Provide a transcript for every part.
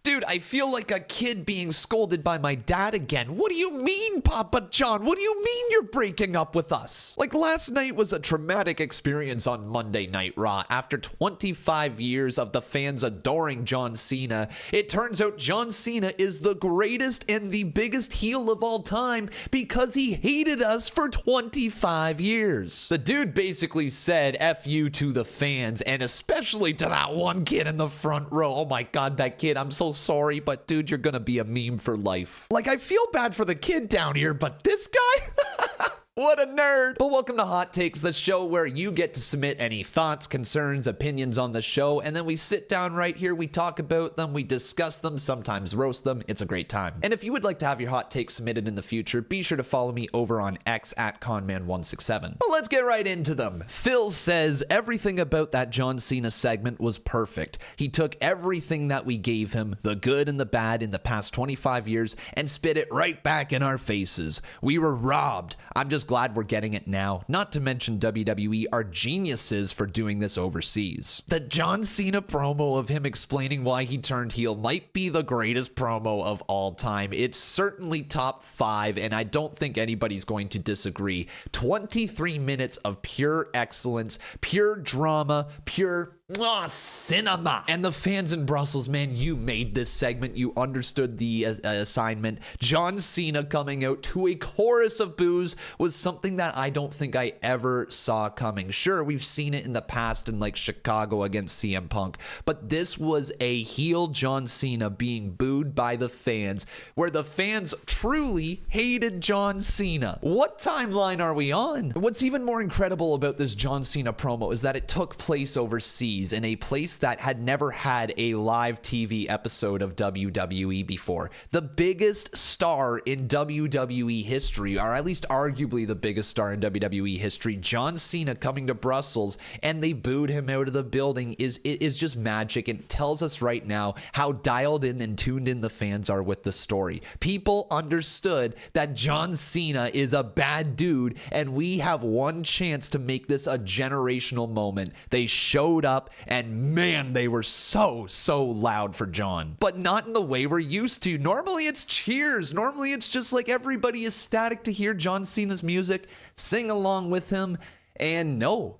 Dude, I feel like a kid being scolded by my dad again. What do you mean, Papa John? What do you mean you're breaking up with us? Like, last night was a traumatic experience on Monday Night Raw. After 25 years of the fans adoring John Cena, it turns out John Cena is the greatest and the biggest heel of all time because he hated us for 25 years. The dude basically said F you to the fans, and especially to that one kid in the front row. Oh my God, that kid, I'm so sorry, but dude, you're gonna be a meme for life. Like, I feel bad for the kid down here, but this guy? What a nerd. But welcome to Hot Takes, the show where you get to submit any thoughts, concerns, opinions on the show, and then we sit down right here, we talk about them, we discuss them, sometimes roast them. It's a great time. And if you would like to have your hot takes submitted in the future, be sure to follow me over on X at Conman167. But let's get right into them. Phil says everything about that John Cena segment was perfect. He took everything that we gave him, the good and the bad in the past 25 years, and spit it right back in our faces. We were robbed. I'm just glad we're getting it now. Not to mention WWE are geniuses for doing this overseas. The John Cena promo of him explaining why he turned heel might be the greatest promo of all time. It's certainly top 5, and I don't think anybody's going to disagree. 23 minutes of pure excellence, pure drama, pure cinema. And the fans in Brussels, man, you made this segment. You understood the assignment. John Cena coming out to a chorus of boos was something that I don't think I ever saw coming. Sure, we've seen it in the past in like Chicago against CM Punk, but this was a heel John Cena being booed by the fans, where the fans truly hated John Cena. What timeline are we on? What's even more incredible about this John Cena promo is that it took place overseas, in a place that had never had a live TV episode of WWE before. The biggest star in WWE history, or at least arguably the biggest star in WWE history, John Cena, coming to Brussels, and they booed him out of the building is just magic. It tells us right now how dialed in and tuned in the fans are with the story. People understood that John Cena is a bad dude, and we have one chance to make this a generational moment. They showed up, and man, they were so loud for John. But not in the way we're used to. Normally it's cheers. Normally it's just like everybody is ecstatic to hear John Cena's music, sing along with him. And no,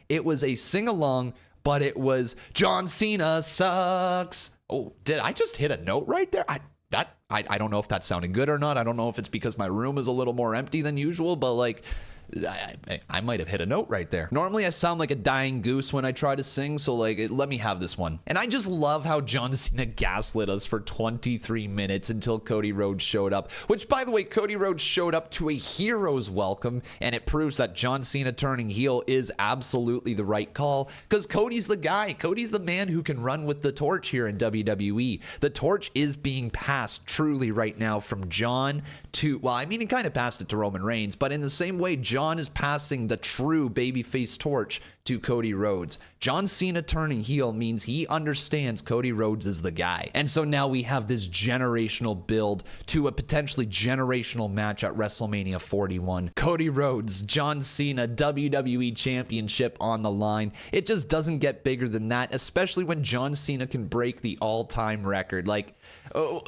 it was a sing-along, but it was John Cena sucks. Oh, did I just hit a note right there? I don't know if that sounded good or not. I don't know if it's because my room is a little more empty than usual, but like, I might have hit a note right there. Normally I sound like a dying goose when I try to sing, so like, let me have this one. And I just love how John Cena gaslit us for 23 minutes until Cody Rhodes showed up, which, by the way, Cody Rhodes showed up to a hero's welcome, and it proves that John Cena turning heel is absolutely the right call, because Cody's the guy. Cody's the man who can run with the torch here in WWE. The torch is being passed truly right now from John to, well, I mean, he kind of passed it to Roman Reigns, but in the same way, John is passing the true babyface torch to Cody Rhodes. John Cena turning heel means he understands Cody Rhodes is the guy. And so now we have this generational build to a potentially generational match at WrestleMania 41. Cody Rhodes, John Cena, WWE Championship on the line. It just doesn't get bigger than that, especially when John Cena can break the all-time record. Like,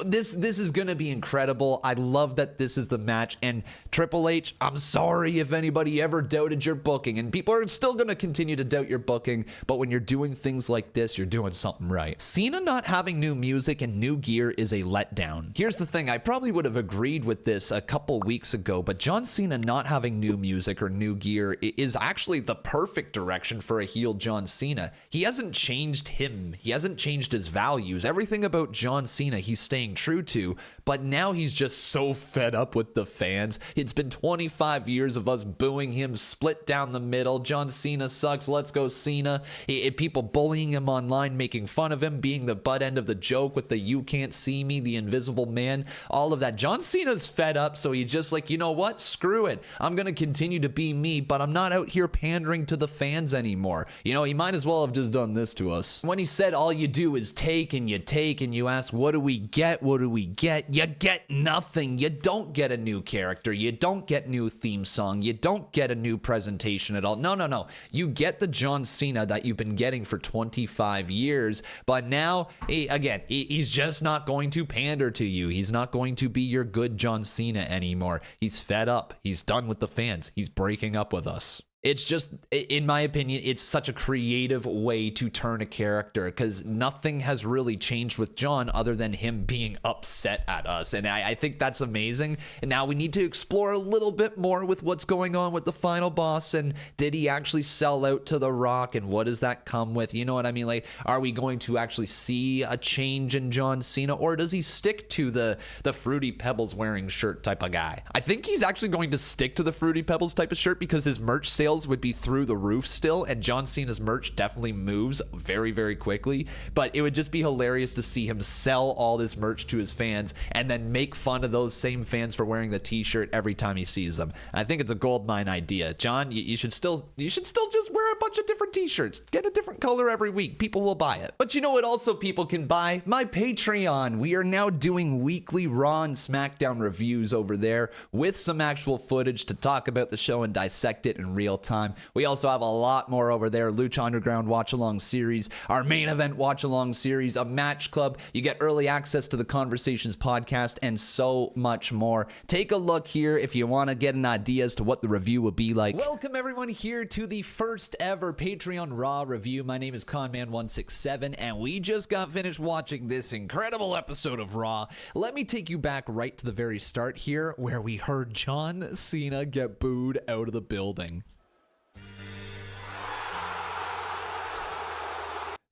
this is going to be incredible. I love that this is the match. And Triple H, I'm sorry if anybody ever doubted your booking. And people are still going to continue to doubt your booking. But when you're doing things like this, you're doing something right. Cena not having new music and new gear is a letdown. Here's the thing. I probably would have agreed with this a couple weeks ago. But John Cena not having new music or new gear is actually the perfect direction for a heel John Cena. He hasn't changed him. He hasn't changed his values. Everything about John Cena he's staying true to, but now he's just so fed up with the fans. It's been 25 years of us booing him, split down the middle. John Cena sucks, let's go Cena. People bullying him online, making fun of him, being the butt end of the joke with the you can't see me, the invisible man, all of that. John Cena's fed up, so he's just like, you know what, screw it. I'm gonna continue to be me, but I'm not out here pandering to the fans anymore. You know, he might as well have just done this to us. When he said all you do is take and you ask, what do we get? What do we get? You get nothing. You don't get a new character. You don't get new theme song. You don't get a new presentation at all. No. You get get the John Cena that you've been getting for 25 years, but now, he's just not going to pander to you. He's not going to be your good John Cena anymore. He's fed up. He's done with the fans. He's breaking up with us. It's just, in my opinion, it's such a creative way to turn a character, because nothing has really changed with John other than him being upset at us. And I think that's amazing. And now we need to explore a little bit more with what's going on with the final boss. And did he actually sell out to The Rock? And what does that come with? You know what I mean? Like, are we going to actually see a change in John Cena? Or does he stick to the Fruity Pebbles wearing shirt type of guy? I think he's actually going to stick to the Fruity Pebbles type of shirt, because his merch sales would be through the roof still, and John Cena's merch definitely moves very, very quickly. But it would just be hilarious to see him sell all this merch to his fans and then make fun of those same fans for wearing the t-shirt every time he sees them. I think it's a goldmine idea. John, you should still just wear a bunch of different t-shirts. Get a different color every week. People will buy it. But you know what also people can buy? My Patreon. We are now doing weekly Raw and SmackDown reviews over there with some actual footage to talk about the show and dissect it in real time. We also have a lot more over there. Lucha Underground watch along series, our main event watch along series, a match club. You get early access to the Conversations podcast, and so much more. Take a look here if you want to get an idea as to what the review will be like. Welcome everyone here to the first ever Patreon Raw review. My name is Conman167, and we just got finished watching this incredible episode of Raw. Let me take you back right to the very start here, where we heard John Cena get booed out of the building.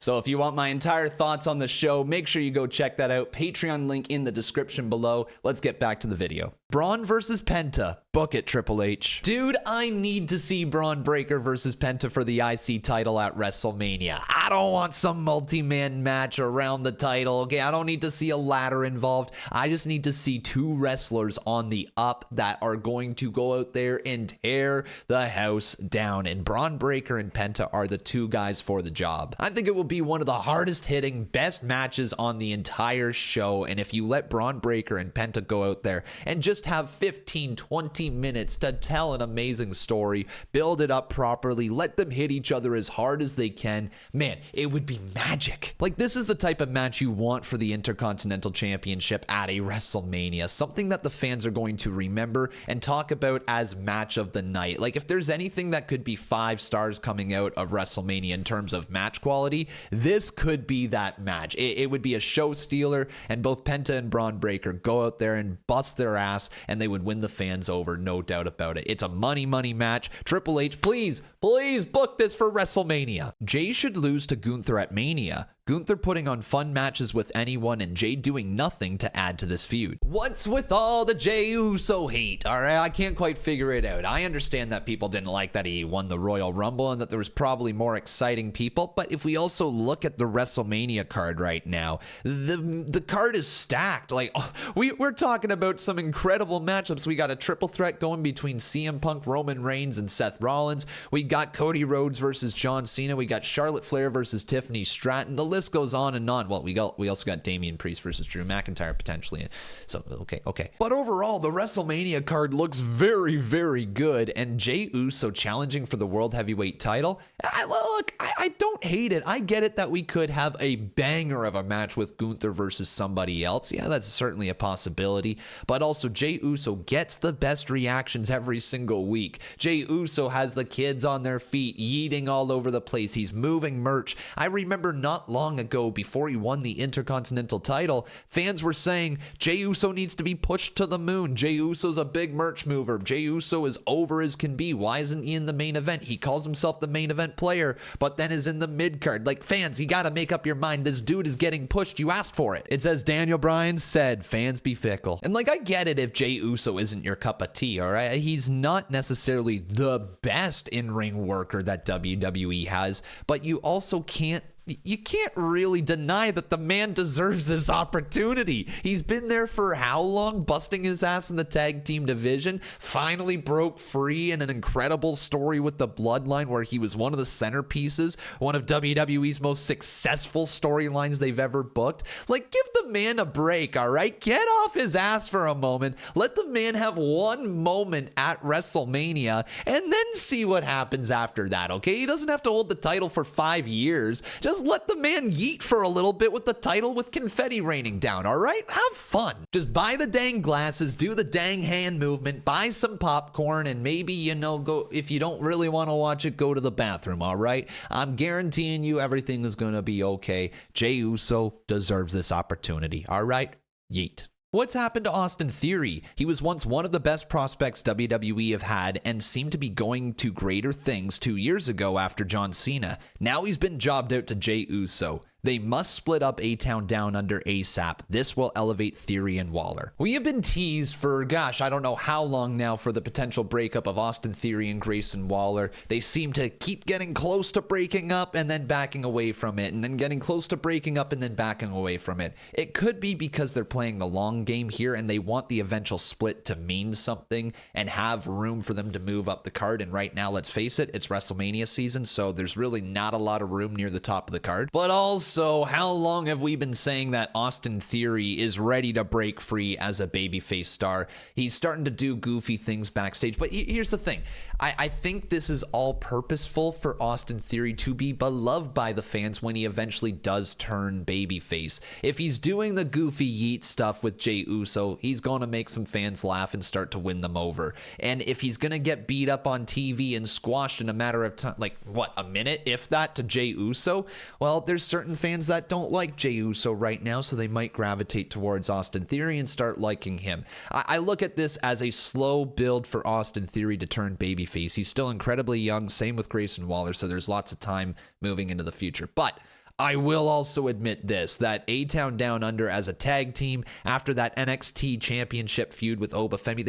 So if you want my entire thoughts on the show, make sure you go check that out. Patreon link in the description below. Let's get back to the video. Braun versus Penta. Book it, Triple H. Dude, I need to see Braun Breaker versus Penta for the IC title at WrestleMania. I don't want some multi-man match around the title, okay? I don't need to see a ladder involved. I just need to see two wrestlers on the up that are going to go out there and tear the house down. And Braun Breaker and Penta are the two guys for the job. I think it will be one of the hardest hitting, best matches on the entire show. And if you let Braun Breaker and Penta go out there and just have 15, 20 minutes to tell an amazing story, build it up properly, let them hit each other as hard as they can, man, it would be magic. Like, this is the type of match you want for the Intercontinental Championship at a WrestleMania, something that the fans are going to remember and talk about as match of the night. Like, if there's anything that could be 5 stars coming out of WrestleMania in terms of match quality, this could be that match. It would be a show stealer, and both Penta and Braun Breaker go out there and bust their ass, and they would win the fans over, no doubt about it. It's a money match. Triple H, please book this for WrestleMania. Jay should lose to Gunther at Mania. Gunther putting on fun matches with anyone, and Jay doing nothing to add to this feud. What's with all the Jey Uso hate? All right, I can't quite figure it out. I understand that people didn't like that he won the Royal Rumble and that there was probably more exciting people, but if we also look at the WrestleMania card right now, the card is stacked. Like, we're talking about some incredible matchups. We got a triple threat going between CM Punk, Roman Reigns, and Seth Rollins. We got Cody Rhodes versus John Cena. We got Charlotte Flair versus Tiffany Stratton. The list goes on and on. Well, we also got Damian Priest versus Drew McIntyre potentially. So, okay. But overall, the WrestleMania card looks very, very good. And Jey Uso challenging for the World Heavyweight title. I don't hate it. I get it that we could have a banger of a match with Gunther versus somebody else. Yeah, that's certainly a possibility. But also, Jey Uso gets the best reactions every single week. Jey Uso has the kids on their feet, yeeting all over the place. He's moving merch. I remember not long ago, before he won the Intercontinental title, fans were saying Jey Uso needs to be pushed to the moon. Jey Uso's a big merch mover. Jey Uso is over as can be. Why isn't he in the main event? He calls himself the main event player, but then is in the mid card. Like, fans, you gotta make up your mind. This dude is getting pushed. You asked for it. It's as Daniel Bryan said, fans be fickle. And like, I get it if Jey Uso isn't your cup of tea, all right? He's not necessarily the best in-ring worker that WWE has, but you also can't you can't really deny that the man deserves this opportunity. He's been there for how long, busting his ass in the tag team division, finally broke free in an incredible story with the Bloodline where he was one of the centerpieces, one of WWE's most successful storylines they've ever booked. Like, give the man a break, all right? Get off his ass for a moment. Let the man have one moment at WrestleMania and then see what happens after that, okay? He doesn't have to hold the title for 5 years. Just let the man yeet for a little bit with the title with confetti raining down, all right? Have fun. Just buy the dang glasses, do the dang hand movement, buy some popcorn, and maybe, go, if you don't really want to watch it, go to the bathroom, all right? I'm guaranteeing you everything is going to be okay. Jey Uso deserves this opportunity, all right? Yeet. What's happened to Austin Theory? He was once one of the best prospects WWE have had and seemed to be going to greater things 2 years ago after John Cena. Now he's been jobbed out to Jey Uso. They must split up A-Town Down Under ASAP. This will elevate Theory and Waller. We have been teased for, I don't know how long now for the potential breakup of Austin Theory and Grayson Waller. They seem to keep getting close to breaking up and then backing away from it, and then getting close to breaking up and then backing away from it. It could be because they're playing the long game here and they want the eventual split to mean something and have room for them to move up the card. And right now, let's face it, it's WrestleMania season, so there's really not a lot of room near the top of the card. But also, how long have we been saying that Austin Theory is ready to break free as a babyface star? He's starting to do goofy things backstage. But here's the thing. I think this is all purposeful for Austin Theory to be beloved by the fans when he eventually does turn babyface. If he's doing the goofy yeet stuff with Jey Uso, he's going to make some fans laugh and start to win them over. And if he's going to get beat up on TV and squashed in a matter of time, a minute, if that, to Jey Uso, well, there's certain fans that don't like Jey Uso right now, so they might gravitate towards Austin Theory and start liking him. I look at this as a slow build for Austin Theory to turn babyface. He's still incredibly young, same with Grayson Waller, so there's lots of time moving into the future. But I will also admit this, that A-Town Down Under as a tag team after that NXT championship feud with Oba Femi,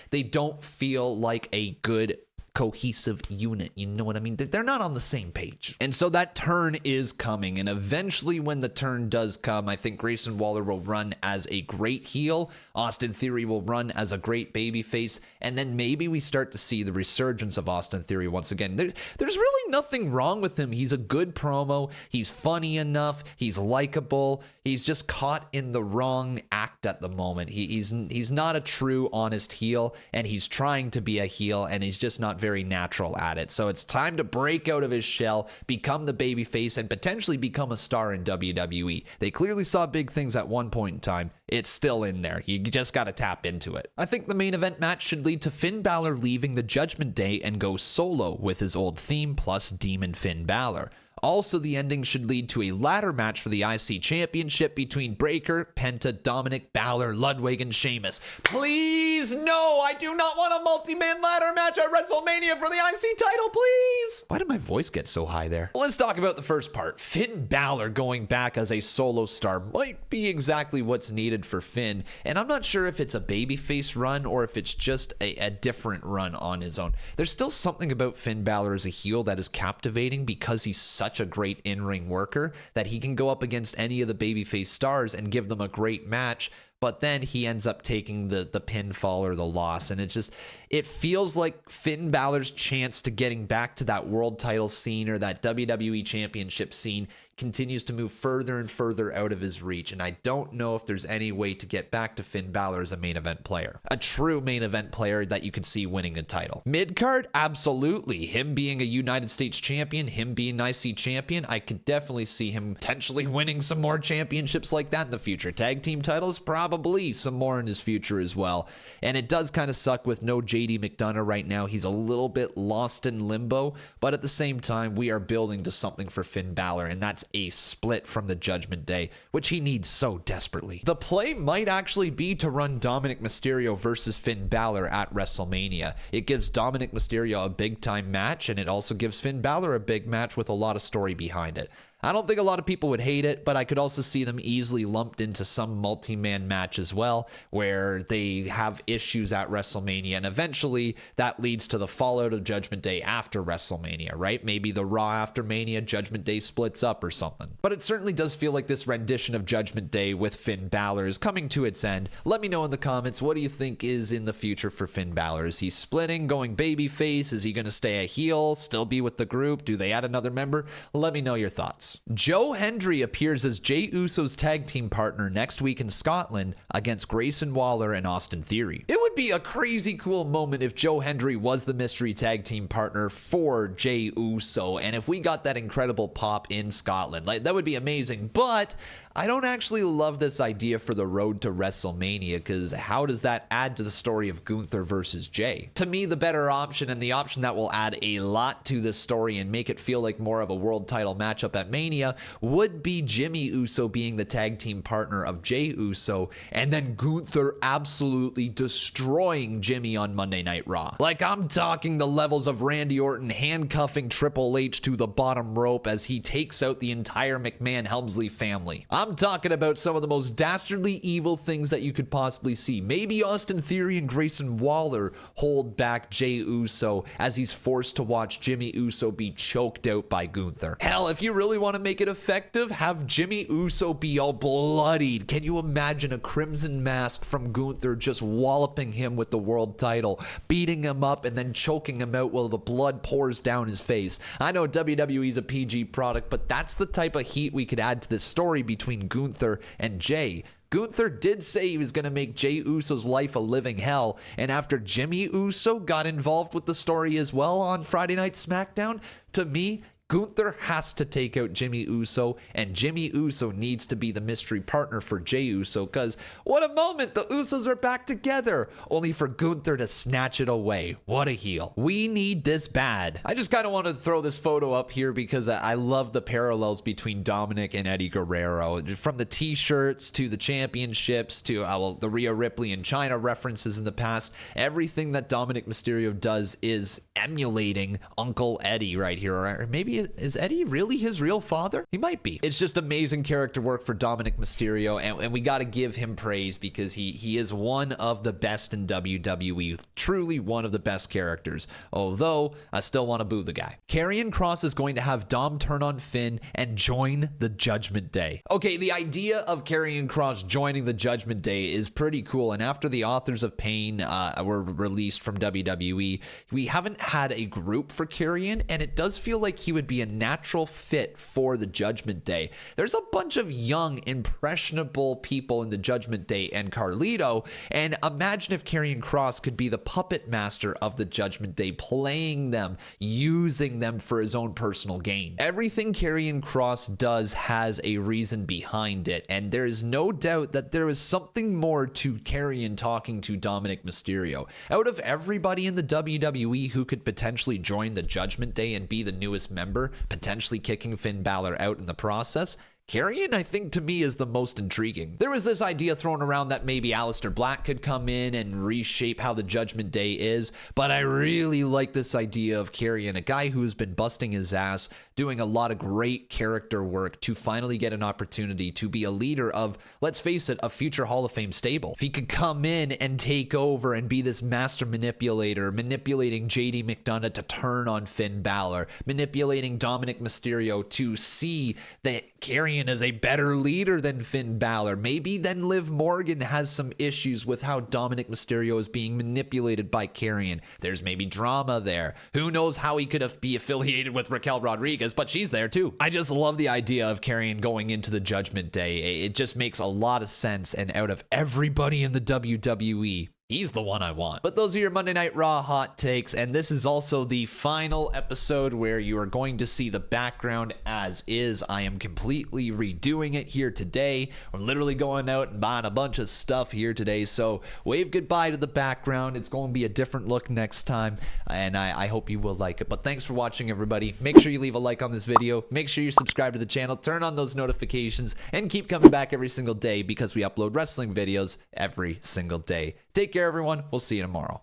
they don't feel like a good cohesive unit. You know what I mean? They're not on the same page. And so that turn is coming. And eventually when the turn does come, I think Grayson Waller will run as a great heel. Austin Theory will run as a great babyface. And then maybe we start to see the resurgence of Austin Theory once again. There's really nothing wrong with him. He's a good promo. He's funny enough. He's likable. He's just caught in the wrong act at the moment. He's not a true honest heel, and he's trying to be a heel, and he's just not very natural at it. So it's time to break out of his shell, become the babyface, and potentially become a star in WWE. They clearly saw big things at one point in time. It's still in there. You just got to tap into it. I think the main event match should lead to Finn Balor leaving the Judgment Day and go solo with his old theme plus Demon Finn Balor. Also, the ending should lead to a ladder match for the IC Championship between Breakker, Penta, Dominik, Balor, Ludwig, and Sheamus. Please, no, I do not want a multi-man ladder match at WrestleMania for the IC title, please. Why did my voice get so high there? Let's talk about the first part. Finn Balor going back as a solo star might be exactly what's needed for Finn, and I'm not sure if it's a babyface run or if it's just a different run on his own. There's still something about Finn Balor as a heel that is captivating because he's such a great in-ring worker that he can go up against any of the babyface stars and give them a great match, but then he ends up taking the pinfall or the loss, and it feels like Finn Balor's chance to getting back to that world title scene or that WWE championship scene continues to move further and further out of his reach, and I don't know if there's any way to get back to Finn Balor as a main event player. A true main event player that you could see winning a title. Mid-card, absolutely. Him being a United States champion, him being IC champion, I could definitely see him potentially winning some more championships like that in the future. Tag team titles, probably some more in his future as well. And it does kind of suck with no JD McDonough right now. He's a little bit lost in limbo, but at the same time, we are building to something for Finn Balor, and that's a split from the Judgment Day, which he needs so desperately. The play might actually be to run Dominik Mysterio versus Finn Balor at WrestleMania. It gives Dominik Mysterio a big time match, and it also gives Finn Balor a big match with a lot of story behind it. I don't think a lot of people would hate it, but I could also see them easily lumped into some multi-man match as well, where they have issues at WrestleMania, and eventually that leads to the fallout of Judgment Day after WrestleMania, right? Maybe the Raw after Mania, Judgment Day splits up or something. But it certainly does feel like this rendition of Judgment Day with Finn Balor is coming to its end. Let me know in the comments, what do you think is in the future for Finn Balor? Is he splitting, going babyface? Is he going to stay a heel, still be with the group? Do they add another member? Let me know your thoughts. Joe Hendry appears as Jey Uso's tag team partner next week in Scotland against Grayson Waller and Austin Theory. It would be a crazy cool moment if Joe Hendry was the mystery tag team partner for Jey Uso, and if we got that incredible pop in Scotland, like that would be amazing. But I don't actually love this idea for the road to WrestleMania, because how does that add to the story of Gunther versus Jey? To me, the better option, and the option that will add a lot to this story and make it feel like more of a world title matchup at Mania, would be Jimmy Uso being the tag team partner of Jey Uso, and then Gunther absolutely destroying Jimmy on Monday Night Raw. Like, I'm talking the levels of Randy Orton handcuffing Triple H to the bottom rope as he takes out the entire McMahon-Helmsley family. I'm talking about some of the most dastardly evil things that you could possibly see. Maybe Austin Theory and Grayson Waller hold back Jey Uso as he's forced to watch Jimmy Uso be choked out by Gunther. Hell, if you really want to make it effective, have Jimmy Uso be all bloodied. Can you imagine a crimson mask from Gunther just walloping him with the world title, beating him up and then choking him out while the blood pours down his face? I know WWE's a PG product, but that's the type of heat we could add to this story between Gunther and Jey. Gunther did say he was going to make Jey Uso's life a living hell, and after Jimmy Uso got involved with the story as well on Friday Night SmackDown, to me, Gunther has to take out Jimmy Uso, and Jimmy Uso needs to be the mystery partner for Jey Uso, because what a moment, the Usos are back together, only for Gunther to snatch it away. What a heel. We need this bad. I just kind of wanted to throw this photo up here because I love the parallels between Dominik and Eddie Guerrero, from the t-shirts to the championships to the Rhea Ripley and China references in the past. Everything that Dominik Mysterio does is emulating Uncle Eddie right here, or maybe is Eddie really his real father? He might be. It's just amazing character work for Dominik Mysterio, and we got to give him praise because he is one of the best in WWE, truly one of the best characters, although I still want to boo the guy. Karrion Kross is going to have Dom turn on Finn and join the Judgment Day. Okay, the idea of Karrion Kross joining the Judgment Day is pretty cool, and after the Authors of Pain were released from WWE, we haven't had a group for Karrion, and it does feel like he would be a natural fit for the Judgment Day. There's a bunch of young, impressionable people in the Judgment Day and Carlito, and imagine if Karrion Kross could be the puppet master of the Judgment Day, playing them, using them for his own personal gain. Everything Karrion Kross does has a reason behind it, and there is no doubt that there is something more to Karrion talking to Dominik Mysterio. Out of everybody in the WWE who could potentially join the Judgment Day and be the newest member, potentially kicking Finn Balor out in the process, Karrion, I think, to me, is the most intriguing. There was this idea thrown around that maybe Aleister Black could come in and reshape how the Judgment Day is, but I really like this idea of Karrion, a guy who has been busting his ass, doing a lot of great character work to finally get an opportunity to be a leader of, let's face it, a future Hall of Fame stable. If he could come in and take over and be this master manipulator, manipulating JD McDonough to turn on Finn Balor, manipulating Dominik Mysterio to see that Karrion is a better leader than Finn Balor. Maybe then Liv Morgan has some issues with how Dominik Mysterio is being manipulated by Karrion. There's maybe drama there. Who knows how he could be affiliated with Raquel Rodriguez, but she's there too. I just love the idea of Karrion going into the Judgment Day. It just makes a lot of sense, and out of everybody in the WWE, he's the one I want. But those are your Monday Night Raw hot takes, and this is also the final episode where you are going to see the background as is. I am completely redoing it here today. I'm literally going out and buying a bunch of stuff here today, so wave goodbye to the background. It's going to be a different look next time, and I hope you will like it. But thanks for watching, everybody. Make sure you leave a like on this video. Make sure you subscribe to the channel, turn on those notifications, and keep coming back every single day because we upload wrestling videos every single day. Take care, everyone. We'll see you tomorrow.